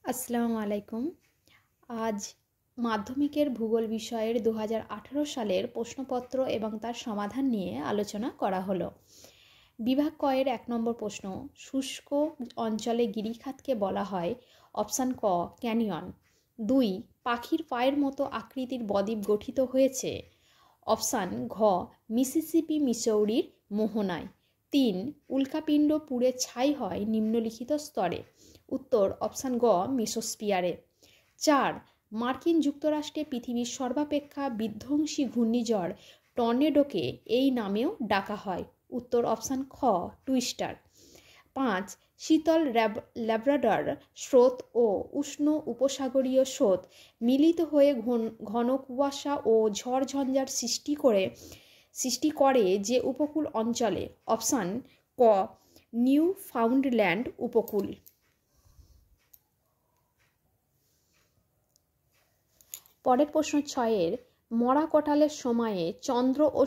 আসসালামু আলাইকুম। আজ মাধ্যমিকের ভূগোল বিষয়ের 2018 সালের প্রশ্নপত্র এবং তার সমাধান নিয়ে আলোচনা করা হলো। বিভাগ কয়ের 1 নম্বর প্রশ্ন, শুষ্ক অঞ্চলে গিরিখাতকে বলা হয় অপশান ক ক্যানিয়ন। 2 পাখির পায়ের মতো আকৃতির বদ্বীপ গঠিত হয়েছে অপশান ঘ মিসিসিপি মিসৌরির মোহনায়। 3 উল্কাপিণ্ড পুড়ে ছাই হয় নিম্নলিখিত স্তরে। উত্তর অপশান গ মেসোস্ফিয়ারে। 4 মার্কিন যুক্তরাষ্ট্রে পৃথিবীর সর্বাপেক্ষা বিধ্বংসী ঘূর্ণিঝড় টর্নেডোকে এই নামেও ডাকা হয়। উত্তর অপশান খ টুইস্টার। 5 শীতল ল্যাব্রাডর স্রোত ও উষ্ণ উপসাগরীয় স্রোত মিলিত হয়ে ঘন কুয়াশা ও ঝড়ঝঞ্ঝার সৃষ্টি করে যে উপকূল অঞ্চলে। অপশান ক নিউ ফাউন্ডল্যান্ড উপকূল। পরের প্রশ্ন 6-এর মরা কোটালের সময়ে চন্দ্র ও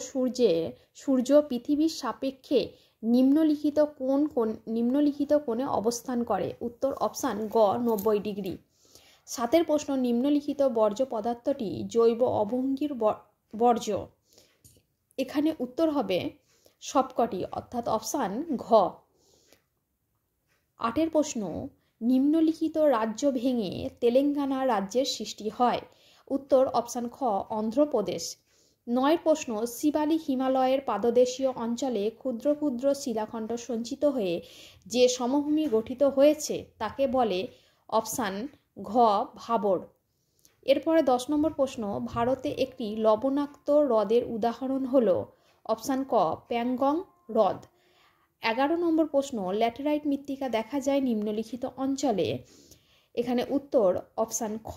সূর্য পৃথিবীর সাপেক্ষে নিম্নলিখিত কোণে অবস্থান করে। উত্তর অপশান গ 90 ডিগ্রি। 7-এর প্রশ্ন, নিম্নলিখিত বর্জ্য পদার্থটি জৈব অভঙ্গির বর্জ্য। এখানে উত্তর হবে সবকটি, অর্থাৎ অপশান ঘ। 8-এর প্রশ্ন, নিম্নলিখিত রাজ্য ভেঙে তেলেঙ্গানা রাজ্যের সৃষ্টি হয়। উত্তর অপশান খ অন্ধ্রপ্রদেশ। 9-এর প্রশ্ন, শিবালিক হিমালয়ের পাদদেশীয় অঞ্চলে ক্ষুদ্র ক্ষুদ্র শিলাখণ্ড সঞ্চিত হয়ে যে সমভূমি গঠিত হয়েছে তাকে বলে। অপশান ঘ ভাবর। এরপরে 10 নম্বর প্রশ্ন, ভারতে একটি লবণাক্ত হ্রদের উদাহরণ হল। অপশান ক প্যাংগং হ্রদ। 11 নম্বর প্রশ্ন, ল্যাটেরাইট মৃত্তিকা দেখা যায় নিম্নলিখিত অঞ্চলে। এখানে উত্তর অপশান খ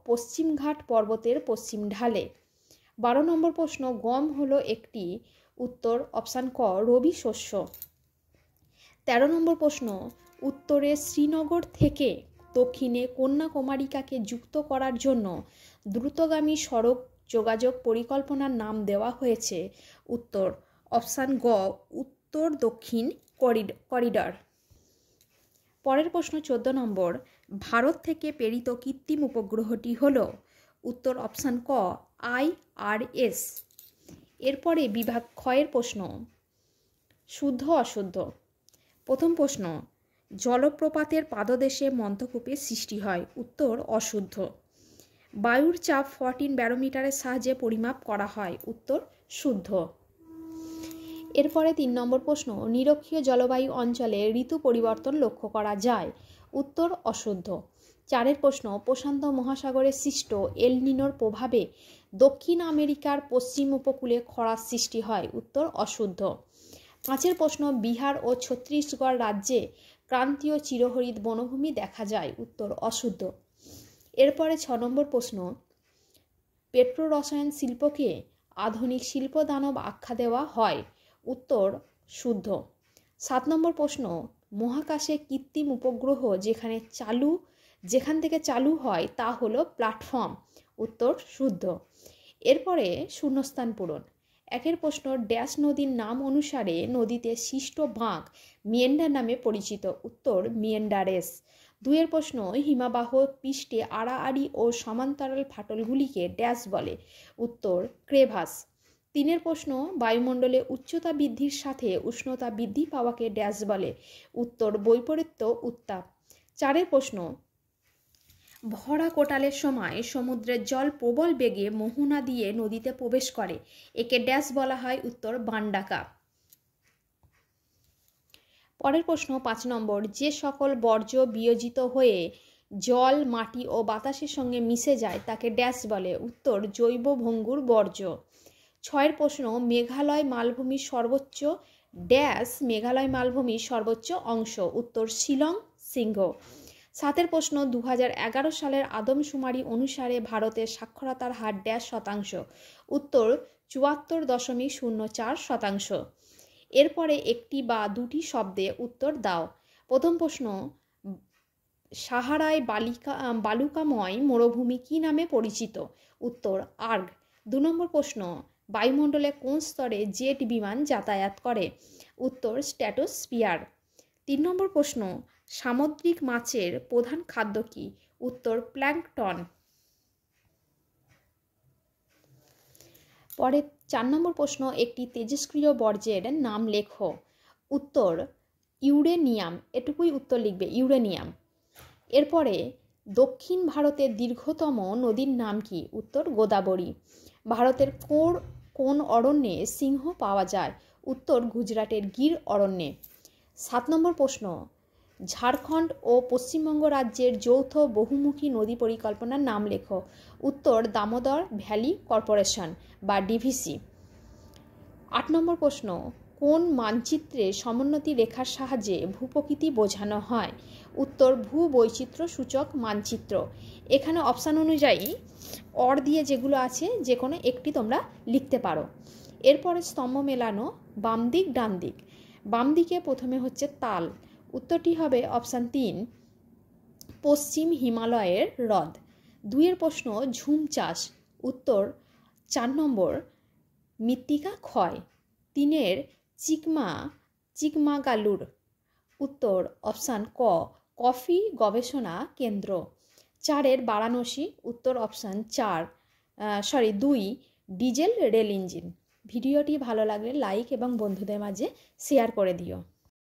পশ্চিমঘাট পর্বতের পশ্চিম ঢালে। 12 নম্বর প্রশ্ন, গম হলো একটি। উত্তর অপশান ক রবি শস্য। 13 নম্বর প্রশ্ন, উত্তরে শ্রীনগর থেকে দক্ষিণে কন্যাকুমারিকাকে যুক্ত করার জন্য দ্রুতগামী সড়ক যোগাযোগ পরিকল্পনার নাম দেওয়া হয়েছে। উত্তর অপশান গ উত্তর দক্ষিণ করিডর। পরের প্রশ্ন 14 নম্বর, ভারত থেকে প্রেরিত কৃত্রিম উপগ্রহটি হল। উত্তর অপশান ক IRS। এরপরে বিভাগ ক্ষয়ের প্রশ্ন, শুদ্ধ অশুদ্ধ। প্রথম প্রশ্ন, জলপ্রপাতের পাদদেশে মন্থকূপের সৃষ্টি হয়। উত্তর অশুদ্ধ। বায়ুর চাপ 14 ব্যারোমিটারের সাহায্যে পরিমাপ করা হয়। উত্তর শুদ্ধ। এরপরে 3 নম্বর প্রশ্ন, নিরক্ষীয় জলবায়ু অঞ্চলে ঋতু পরিবর্তন লক্ষ্য করা যায়। উত্তর অশুদ্ধ। 4-এর প্রশ্ন, প্রশান্ত মহাসাগরে সৃষ্ট এল নিনোর প্রভাবে দক্ষিণ আমেরিকার পশ্চিম উপকূলে খরার সৃষ্টি হয়। উত্তর অশুদ্ধ। 5-এর প্রশ্ন, বিহার ও ছত্তিশগড় রাজ্যে ক্রান্তীয় চিরহরিৎ বনভূমি দেখা যায়। উত্তর অশুদ্ধ। এরপরে 6 নম্বর প্রশ্ন, পেট্রোরসায়ন শিল্পকে আধুনিক শিল্প দানব আখ্যা দেওয়া হয়। উত্তর শুদ্ধ। 7 নম্বর প্রশ্ন, মহাকাশে কৃত্রিম উপগ্রহ যেখান থেকে চালু হয় তা হলো প্ল্যাটফর্ম। উত্তর শুদ্ধ। এরপরে শূন্যস্থান পূরণ। 1-এর প্রশ্ন, ড্যাশ নদীর নাম অনুসারে নদীতে সৃষ্ট বাঁক মিয়েন্ডার নামে পরিচিত। উত্তর মিয়েন্ডারেস। 2-এর প্রশ্ন, হিমবাহ পৃষ্ঠে আড়াআড়ি ও সমান্তরাল ফাটলগুলিকে ড্যাশ বলে। উত্তর ক্রেভাস। 3-এর প্রশ্ন, বায়ুমণ্ডলে উচ্চতা বৃদ্ধির সাথে উষ্ণতা বৃদ্ধি পাওয়াকে ড্যাশ বলে। উত্তর বৈপরীত্য উত্তাপ। 4-এর প্রশ্ন, ভরা কোটালের সময় সমুদ্রের জল প্রবল বেগে মোহনা দিয়ে নদীতে প্রবেশ করে, একে ড্যাশ বলা হয়। উত্তর বান্ডাকা। পরের প্রশ্ন 5 নম্বর, যে সকল বর্জ্য বিয়োজিত হয়ে জল, মাটি ও বাতাসের সঙ্গে মিশে যায় তাকে ড্যাশ বলে। উত্তর জৈব ভঙ্গুর বর্জ্য। 6-এর প্রশ্ন, মেঘালয় মালভূমির সর্বোচ্চ ড্যাশ মেঘালয় মালভূমির সর্বোচ্চ অংশ। উত্তর শিলং শৃঙ্গ। 7-এর প্রশ্ন, 2011 সালের আদমশুমারি অনুসারে ভারতের সাক্ষরতার হার ড্যাশ শতাংশ। উত্তর 74.04%। এরপরে একটি বা দুটি শব্দে উত্তর দাও। প্রথম প্রশ্ন, সাহারায় বালুকাময় মরুভূমি কি নামে পরিচিত? উত্তর আর্গ। 2 নম্বর প্রশ্ন, বায়ুমণ্ডলে কোন স্তরে জেট বিমান যাতায়াত করে? উত্তর স্ট্র্যাটোস্ফিয়ার। 3 নম্বর প্রশ্ন, সামুদ্রিক মাছের প্রধান খাদ্য কি? উত্তর প্ল্যাঙ্কটন। পরে 4 নম্বর প্রশ্ন, একটি তেজস্ক্রিয় বর্জ্যের নাম লেখো। উত্তর ইউরেনিয়াম, এটুকুই উত্তর লিখবে, ইউরেনিয়াম। এরপরে দক্ষিণ ভারতের দীর্ঘতম নদীর নাম কি? উত্তর গোদাবরী। ভারতের কোন অরণ্যে সিংহ পাওয়া যায়? উত্তর গুজরাটের গির অরণ্যে। 7 নম্বর প্রশ্ন, ঝাড়খণ্ড ও পশ্চিমবঙ্গ রাজ্যের যৌথ বহুমুখী নদী পরিকল্পনার নাম লেখো। উত্তর দামোদর ভ্যালি কর্পোরেশন বা ডিভিসি। 8 নম্বর প্রশ্ন, কোন মানচিত্রে সমোন্নতি রেখার সাহায্যে ভূপ্রকৃতি বোঝানো হয়? উত্তর ভূবৈচিত্র্য সূচক মানচিত্র। এখানে অপশান অনুযায়ী অর দিয়ে যেগুলো আছে যে কোনো একটি তোমরা লিখতে পারো। এরপরে স্তম্ভ মেলানো, বাম দিক ডান দিক। বাম দিকে প্রথমে হচ্ছে তাল, উত্তরটি হবে অপশান 3 পশ্চিম হিমালয়ের হ্রদ। 2 প্রশ্ন, ঝুম চাষ, উত্তর 4 নম্বর মৃত্তিকা ক্ষয়। 3 চিকমাগালুর, উত্তর অপশান ক কফি গবেষণা কেন্দ্র। 4 বারাণসী, উত্তর অপশান 2 ডিজেল রেল ইঞ্জিন। ভিডিওটি ভালো লাগলে লাইক এবং বন্ধুদের মাঝে শেয়ার করে দিও।